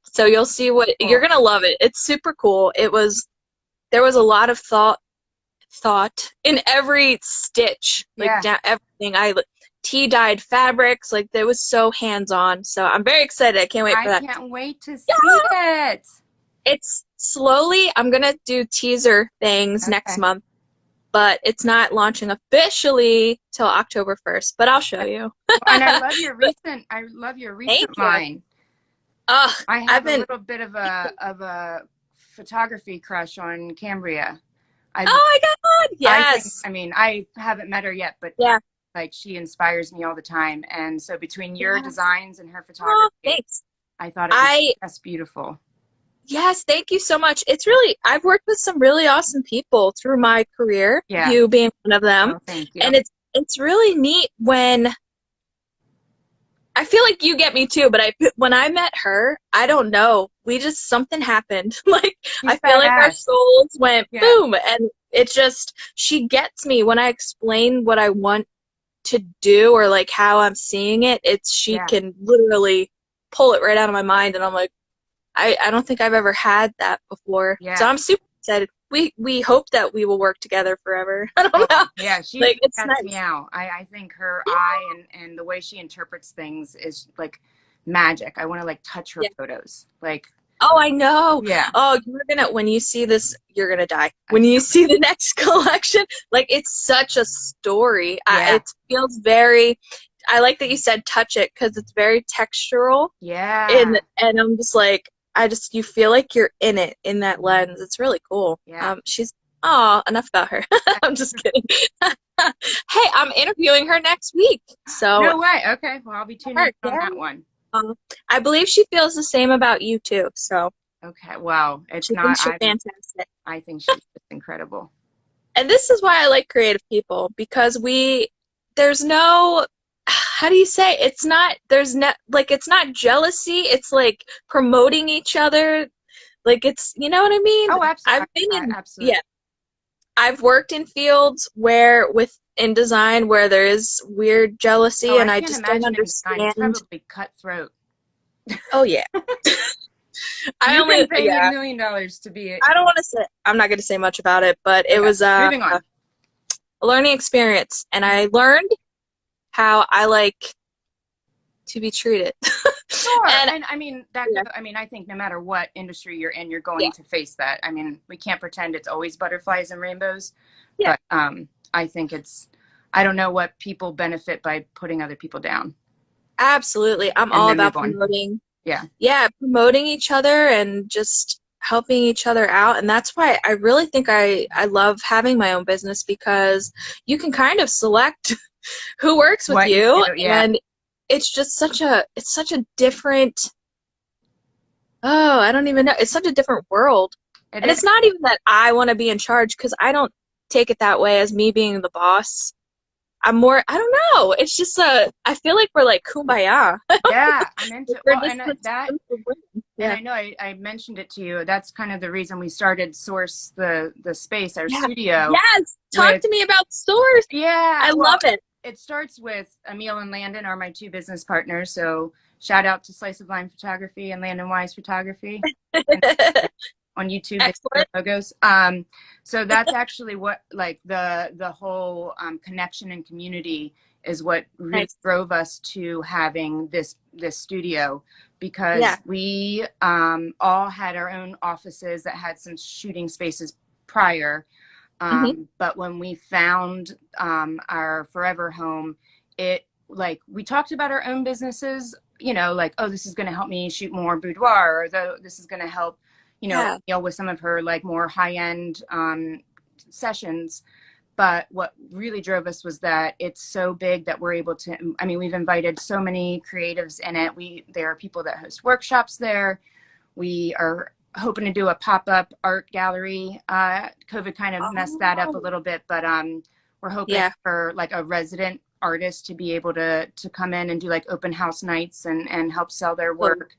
So you'll see you're going to love it. It's super cool. There was a lot of thought in every stitch, like down everything. Tea-dyed fabrics, like it was so hands-on. So I'm very excited. I can't wait for that.
I can't wait to see it.
It's slowly, I'm going to do teaser things next month, but it's not launching officially till October 1st, but I'll show you.
And I love your recent line.
I have
a little bit of a photography crush on Cambria.
Oh my God, yes.
I haven't met her yet, but like she inspires me all the time. And so between your designs and her photography, I thought it was just beautiful.
Yes, thank you so much. I've worked with some really awesome people through my career, you being one of them.
Oh, thank you.
And it's really neat when, I feel like you get me too, but when I met her, I don't know, something happened. Like, I feel like our souls went boom, and it's just, she gets me when I explain what I want to do or like how I'm seeing it. She can literally pull it right out of my mind, and I'm like, I don't think I've ever had that before. So I'm super excited. We hope that we will work together forever. I don't know.
Yeah, she's
like, it's
nice. Meow. I think her eye and the way she interprets things is like magic. I want to like touch her photos. Like,
oh, I know.
Yeah.
Oh, when you see this, you're gonna die. When you see the next collection, like, it's such a story. It feels very. I like that you said touch it because it's very textural.
Yeah.
And I'm just like, you feel like you're in it, in that lens. It's really cool.
Yeah.
Enough about her. I'm just kidding. Hey, I'm interviewing her next week. So
No way. Okay. Well, I'll be tuning in on that one.
I believe she feels the same about you too. So
okay. Wow.
she thinks you're fantastic.
I think she's just incredible.
And this is why I like creative people, because there's no, how do you say, it's not jealousy. It's like promoting each other. Like it's, you know what I mean?
Oh, absolutely.
Yeah. I've worked in fields in design where there is weird jealousy, and I just don't understand.
It's probably cutthroat.
Oh yeah.
You can pay me $1 million to be it.
I don't want to say. I'm not going to say much about it, but it was
moving on.
A learning experience, and I learned how I like to be treated.
Sure, and I mean that. Yeah. I mean, I think no matter what industry you're in, you're going to face that. I mean, we can't pretend it's always butterflies and rainbows. Yeah. But I think I don't know what people benefit by putting other people down.
Absolutely, I'm all about promoting. Yeah, promoting each other and just helping each other out. And that's why I really think I love having my own business, because you can kind of select who works with you. And it's just such a different, I don't even know. It's such a different world. And it's not even that I want to be in charge, because I don't take it that way as me being the boss. I'm more, I don't know. It's just I feel like we're like kumbaya.
Yeah, I'm into and I know I mentioned it to you. That's kind of the reason we started Source the space, our studio.
Yes, talk to me about Source.
Yeah,
I love it.
It starts with Emil and Landon are my two business partners. So shout out to Slice of Line Photography and Landon Wise Photography. On YouTube, logos. So that's actually what, like, the whole connection and community is what really drove us to having this studio, because we all had our own offices that had some shooting spaces prior. But when we found our forever home, we talked about our own businesses, like, oh, this is going to help me shoot more boudoir, or this is going to help with some of her like more high-end sessions. But what really drove us was that it's so big that we're able to, I mean, we've invited so many creatives in it. There are people that host workshops there. We are hoping to do a pop-up art gallery. COVID kind of messed that up a little bit, but we're hoping for like a resident artist to be able to come in and do like open house nights and help sell their work.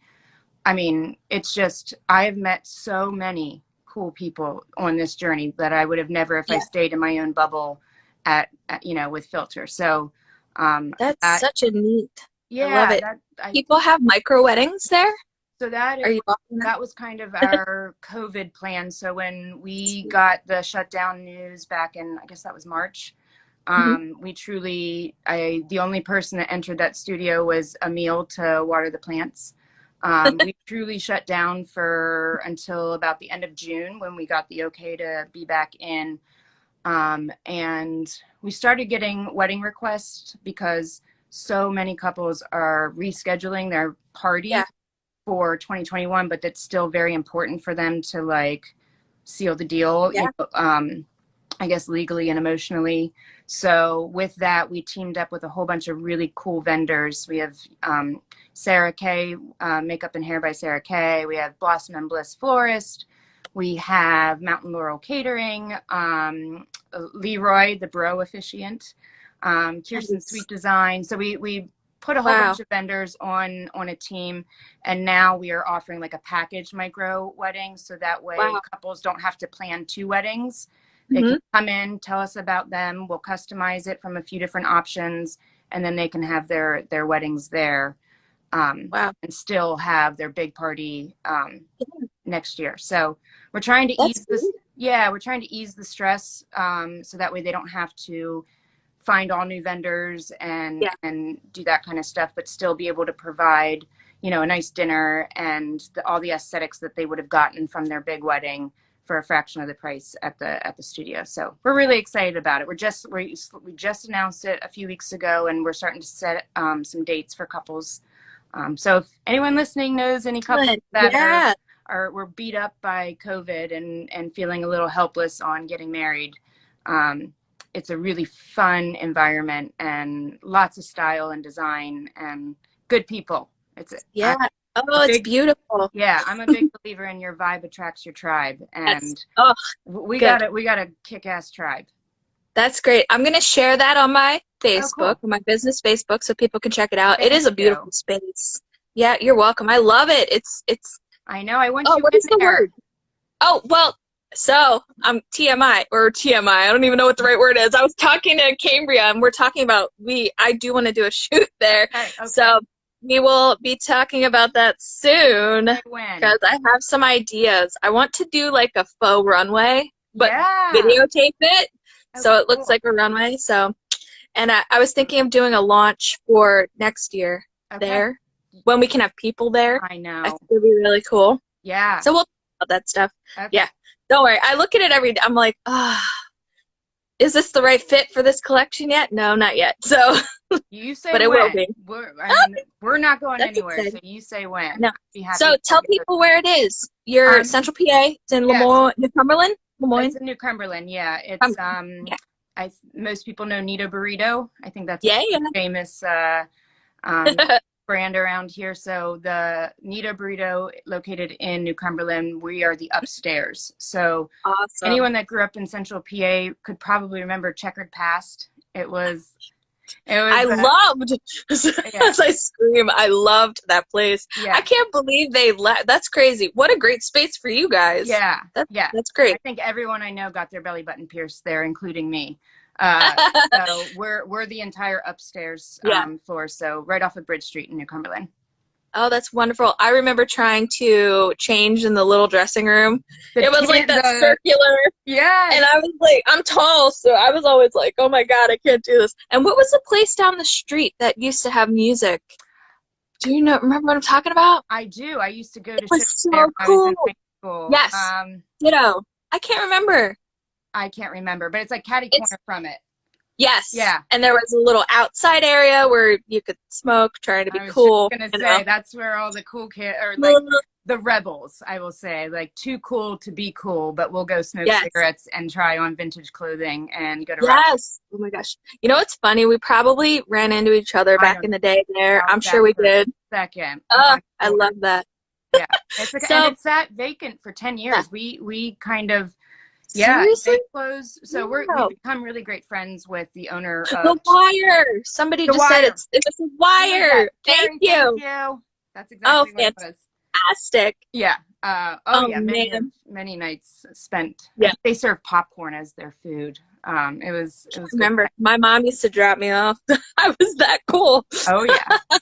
I mean, it's just, I've met so many cool people on this journey that I would have never if I stayed in my own bubble with Philter. So
that's such a neat. I love it. People have micro weddings there.
So that was kind of our COVID plan. So when we got the shutdown news back in, I guess that was March, we truly, the only person that entered that studio was Emil to water the plants. We truly shut down until about the end of June, when we got the okay to be back in. And we started getting wedding requests because so many couples are rescheduling their party for 2021, but that's still very important for them to like seal the deal, I guess legally and emotionally. So with that, we teamed up with a whole bunch of really cool vendors. We have Sarah Kay, Makeup and Hair by Sarah Kay. We have Blossom and Bliss Florist. We have Mountain Laurel Catering, Leroy, the bro officiant, Kirsten Sweet Design. So we put a whole bunch of vendors on a team, and now we are offering like a package micro wedding, so that way couples don't have to plan 2 weddings. They can come in, tell us about them. We'll customize it from a few different options, and then they can have their weddings there, and still have their big party next year. So we're trying to ease this. Yeah, we're trying to ease the stress, so that way they don't have to find all new vendors and do that kind of stuff, but still be able to provide, a nice dinner and all the aesthetics that they would have gotten from their big wedding for a fraction of the price at the studio. So we're really excited about it. We just announced it a few weeks ago, and we're starting to set some dates for couples. So if anyone listening knows any couples that are were beat up by COVID and feeling a little helpless on getting married. It's a really fun environment and lots of style and design and good people. It's beautiful. Yeah, I'm a big believer in your vibe attracts your tribe, and we got a kick-ass tribe.
That's great. I'm gonna share that on my Facebook, on my business Facebook, so people can check it out. It is a beautiful space. Yeah, you're welcome. I love it. It's.
I know. I want you
what
in
is the
there.
word? Oh well. So I'm TMI. I don't even know what the right word is. I was talking to Cambria, and we're talking about I do want to do a shoot there. Okay. So we will be talking about that soon because I have some ideas. I want to do like a faux runway, but videotape it so it looks like a runway. So, and I was thinking of doing a launch for next year there when we can have people there.
I know.
I think it'd be really cool.
Yeah.
So we'll talk about that stuff. Okay. Yeah. Don't worry. I look at it every day. I'm like, is this the right fit for this collection yet? No, not yet. So
you say
but it
when.
will be.
We're not going anywhere, exciting. So you say when.
No. So tell people where it is. You're Central PA. It's in Lemoyne, New Cumberland. Lemoyne.
It's in New Cumberland. Yeah. It's most people know Nito Burrito. I think that's a famous brand around here. So the Nito Burrito located in New Cumberland, we are the upstairs. So anyone that grew up in Central PA could probably remember Checkered Past. It was loved as I scream. I loved that place. Yeah. I can't believe they left. That's crazy. What a great space for you guys. Yeah.
That's great.
I think everyone I know got their belly button pierced there, including me. So we're the entire upstairs floor, so right off of Bridge Street in New Cumberland.
Oh, that's wonderful. I remember trying to change in the little dressing room. It was like that circular. Yeah. And I was like, I'm tall, so I was always like, oh my God, I can't do this. And what was the place down the street that used to have music? Do you remember what I'm talking about?
I do. I used to go to
it was so cool. School. Yes. Ditto. I can't remember.
I can't remember, but it's like catty corner from it.
Yes. Yeah. And there was a little outside area where you could smoke, trying to be cool.
I was just gonna say that's where all the cool kids, or like the rebels, I will say, like too cool to be cool, but we'll go smoke cigarettes and try on vintage clothing and go to
Yes. Oh my gosh. You know what's funny? We probably ran into each other back in the day there. I'm sure we did.
Second.
Oh, I love that.
Yeah. And it's sat vacant for 10 years. Yeah. We kind of. Yeah,
seriously?
they closed. So we've become really great friends with the owner of
The Wire. Somebody just said it was The Wire. Thank you.
That's exactly what it was.
Fantastic.
Yeah. Many nights spent.
Yeah.
They serve popcorn as their food. It was
remember, my mom used to drop me off. I was that cool.
Oh yeah.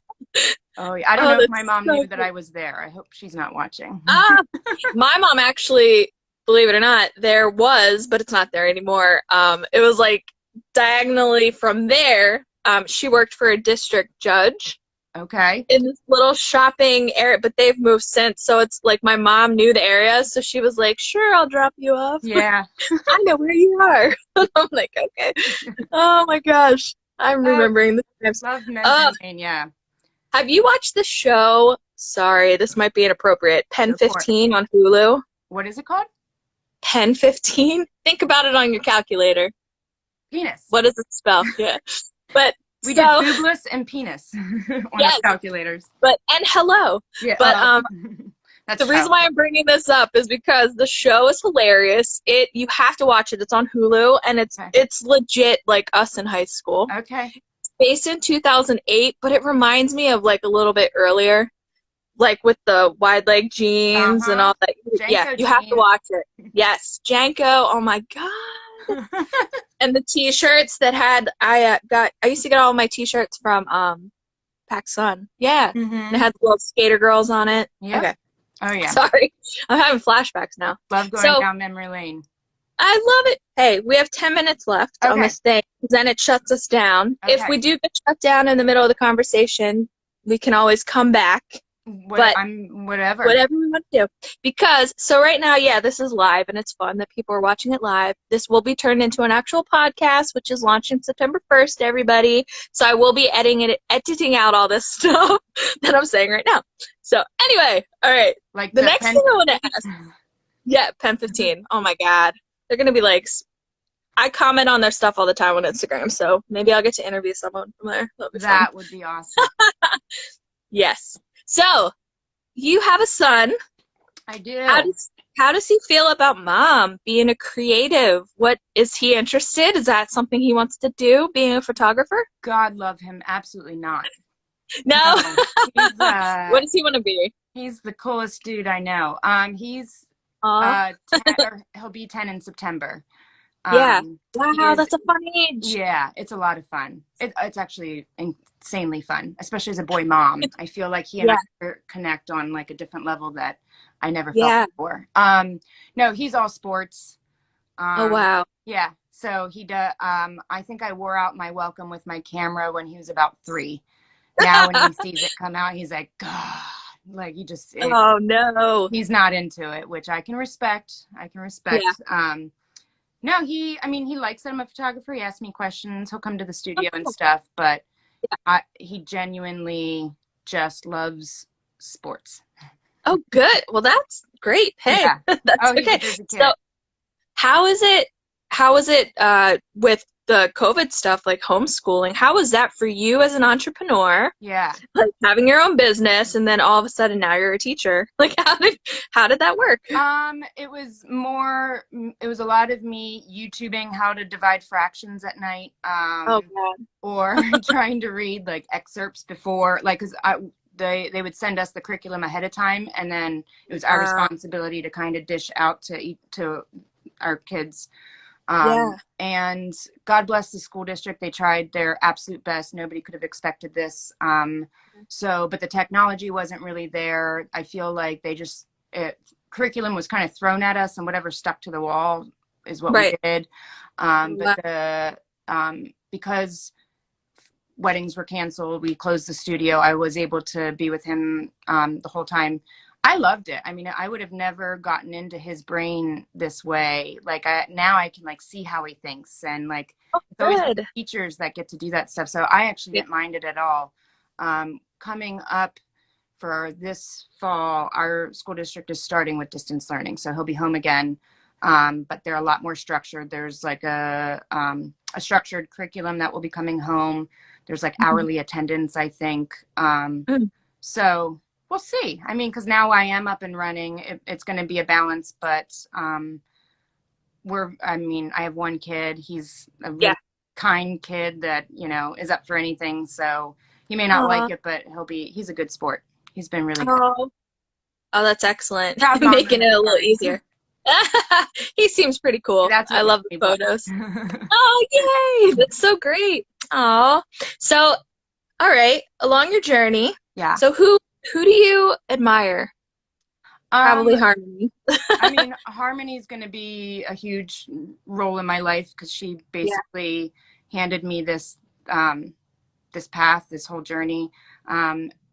Oh yeah. I don't know if my mom knew that I was there. I hope she's not watching.
My mom actually, believe it or not, there was, but it's not there anymore. It was like diagonally from there. She worked for a district judge.
Okay.
In this little shopping area, but they've moved since. So it's like my mom knew the area, so she was like, "Sure, I'll drop you off."
Yeah.
I know where you are. I'm like, okay. Oh my gosh, I'm remembering the times.
Love Mezzanine,
Have you watched the show? Sorry, this might be inappropriate. Pen 15 on Hulu.
What is it called?
Pen 15. Think about it on your calculator.
Penis.
What does it spell? Yeah. But
we did boobless and penis on our calculators.
And hello. Yeah. But the reason why I'm bringing this up is because the show is hilarious. You have to watch it. It's on Hulu, and it's legit like us in high school.
Okay.
It's based in 2008, but it reminds me of like a little bit earlier. Like with the wide leg jeans and all that.
Janko
you have to watch it. Yes, Janko. Oh my God. And the T-shirts that had I used to get all my T-shirts from PacSun. Yeah, and it had little skater girls on it.
Yeah.
Okay.
Oh yeah.
Sorry, I'm having flashbacks now.
Love going down memory lane.
I love it. Hey, we have 10 minutes left on this thing. Then it shuts us down. Okay. If we do get shut down in the middle of the conversation, we can always come back. But
I'm whatever.
whatever we want to do. Because, so right now, yeah, this is live and it's fun that people are watching it live. This will be turned into an actual podcast, which is launching September 1st, everybody. So I will be editing out all this stuff that I'm saying right now. So anyway, all right.
Like
the next thing I want to ask. Yeah, Pen 15. Oh my God. They're going to be like, I comment on their stuff all the time on Instagram. So maybe I'll get to interview someone from there.
That would be awesome.
Yes. So, you have a son.
I do.
How does he feel about mom being a creative? What is he interested? Is that something he wants to do, being a photographer?
God love him, absolutely not.
No.
He's,
what does he want to be?
He's the coolest dude I know. He's 10, or he'll be 10 in September.
Yeah. Wow, that's a fun age.
Yeah, it's a lot of fun. It's actually insanely fun, especially as a boy mom. I feel like he and I connect on like a different level that I never felt before. No, he's all sports.
Oh, wow.
Yeah. So he does. I think I wore out my welcome with my camera when he was about 3. Now when he sees it come out, he's like, God, like
oh no.
He's not into it, which I can respect. Yeah. No, he likes that I'm a photographer. He asks me questions. He'll come to the studio and stuff, but he genuinely just loves sports.
Oh, good. Well, that's great. Hey, that's okay. So how is it with the COVID stuff, like homeschooling? How was that for you as an entrepreneur?
Yeah.
Like having your own business and then all of a sudden now you're a teacher. Like how did that work?
It was a lot of me YouTubing how to divide fractions at night.
Oh God.
Or trying to read like excerpts before, like, cause they would send us the curriculum ahead of time, and then it was our responsibility to kind of dish out to our kids. And God bless the school district. They tried their absolute best. Nobody could have expected this. But the technology wasn't really there. I feel like curriculum was kind of thrown at us, and whatever stuck to the wall is what we did. Because weddings were canceled, we closed the studio. I was able to be with him the whole time. I loved it. I mean, I would have never gotten into his brain this way. Like now I can like see how he thinks, and like it's always the teachers that get to do that stuff. So I actually didn't mind it at all. Coming up for this fall, our school district is starting with distance learning, so he'll be home again. But they're a lot more structured. There's like a structured curriculum that will be coming home. There's like hourly attendance, I think. So we'll see. I mean, because now I am up and running. It's going to be a balance, but I have one kid. He's a really kind kid that, is up for anything. So he may not like it, but he's a good sport. He's been really good.
Oh, that's excellent. Making it a little easier. He seems pretty cool. I love the photos. Oh, yay! That's so great. Oh, so all right, along your journey.
Yeah.
So who do you admire? Probably Harmony.
I mean, Harmony is going to be a huge role in my life because she basically handed me this path, this whole journey.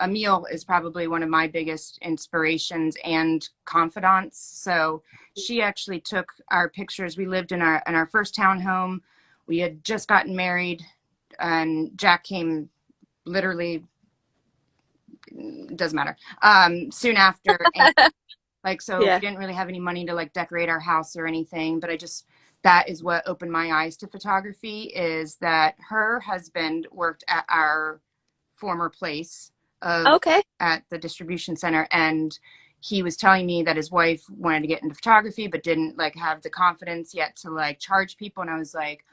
Emil is probably one of my biggest inspirations and confidants. So she actually took our pictures. We lived in our first townhome. We had just gotten married, and Jack came literally, doesn't matter, soon after. And, we didn't really have any money to like decorate our house or anything, but that is what opened my eyes to photography, is that her husband worked at our former place at the distribution center, and he was telling me that his wife wanted to get into photography but didn't like have the confidence yet to like charge people, and I was like,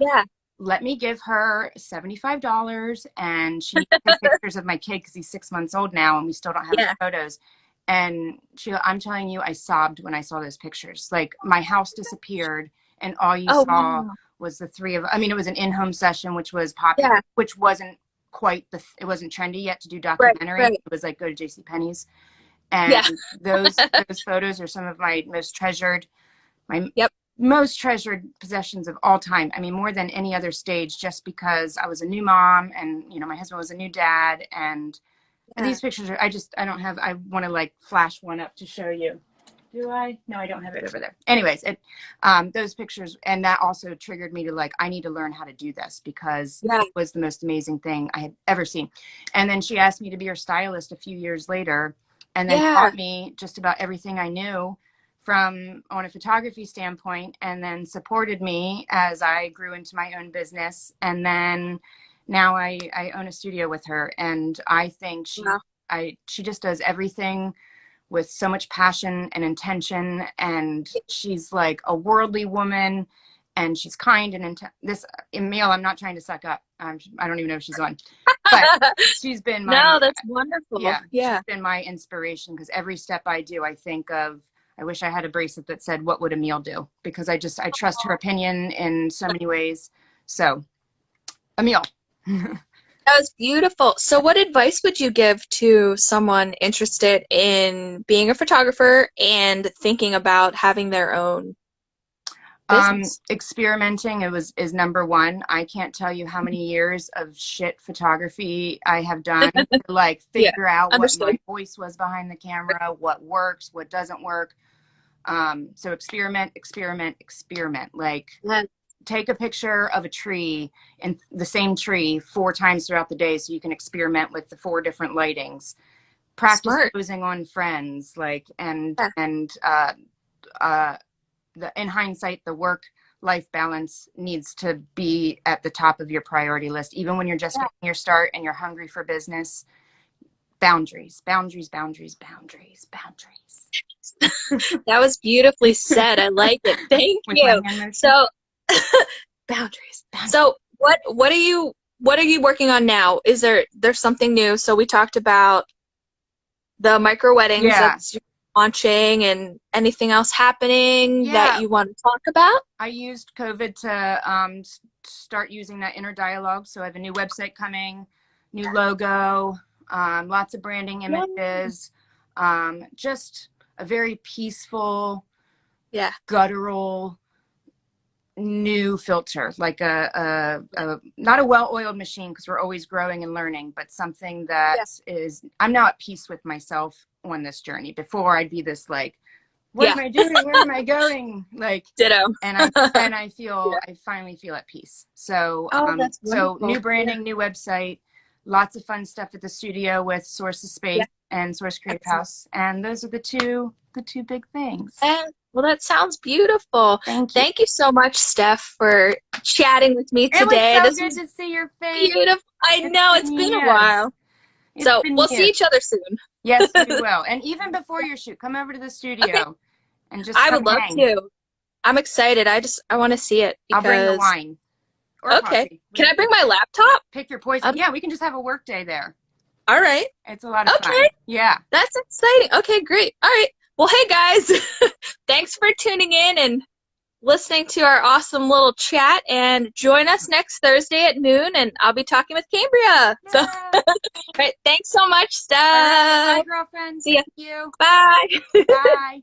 let me give her $75 and she can take pictures of my kid because he's 6 months old now and we still don't have any photos. And Sheila, I'm telling you, I sobbed when I saw those pictures. Like my house disappeared and all you saw was the three of, it was an in-home session, which was popular, which wasn't quite it wasn't trendy yet to do documentary. It was like go to JCPenney's. And those photos are some of my most treasured, most treasured possessions of all time. I mean, more than any other stage, just because I was a new mom and, my husband was a new dad, and These pictures are, I don't have, I want to like flash one up to show you. Do I? No, I don't have it over there. Anyways, those pictures, and that also triggered me to like, I need to learn how to do this because it was the most amazing thing I had ever seen. And then she asked me to be her stylist a few years later, and then taught me just about everything I knew from on a photography standpoint, and then supported me as I grew into my own business. And then now I own a studio with her, and I think she just does everything with so much passion and intention, and she's like a worldly woman, and she's kind and this Emil, I'm not trying to suck up. I don't even know if she's on, but she's been my
no, that's wonderful.
She's been my inspiration, because every step I do, I think of, I wish I had a bracelet that said, what would Emil do? Because I trust her opinion in so many ways. So Emil.
That was beautiful. So what advice would you give to someone interested in being a photographer and thinking about having their own business?
Experimenting is number one. I can't tell you how many years of shit photography I have done to like figure out what my voice was behind the camera, what works, what doesn't work. So experiment. Like, take a picture of a tree, and the same tree 4 times throughout the day, so you can experiment with the 4 different lightings. Practice posing on friends, like, and in hindsight, the work-life balance needs to be at the top of your priority list, even when you're just getting your start and you're hungry for business. Boundaries.
That was beautifully said. I like it. Thank you. So boundaries. So what are you working on now? Is there's something new? So we talked about the micro weddings that's launching, and anything else happening that you want to talk about?
I used COVID to start using that inner dialogue. So I have a new website coming, new logo, lots of branding images, just a very peaceful, guttural, new filter, like a not a well-oiled machine, because we're always growing and learning, but something that is, I'm now at peace with myself on this journey. Before, I'd be this like, what am I doing? Where am I going? Like,
ditto.
And I feel I finally feel at peace. So so new branding, new website, lots of fun stuff at the studio with Source's Space and Source Creative House, and those are the two big things.
Well, that sounds beautiful. Thank you so much, Steph, for chatting with me today.
It was so good to see your face.
Beautiful. I know, it's been a while. So we'll see each other soon.
Yes, we will. And even before your shoot, come over to the studio and just
I would love to. I'm excited. I want to see it.
I'll bring the wine. Or coffee.
Can I bring my laptop?
Pick your poison. Yeah, we can just have a work day there.
All right.
It's a lot of fun. Yeah.
That's exciting. Okay, great. All right. Well, hey, guys. Thanks for tuning in and listening to our awesome little chat. And join us next Thursday at noon, and I'll be talking with Cambria. So, all right. Thanks so much, Steph.
Bye, girlfriend.
See ya.
Thank you.
Bye.
Bye.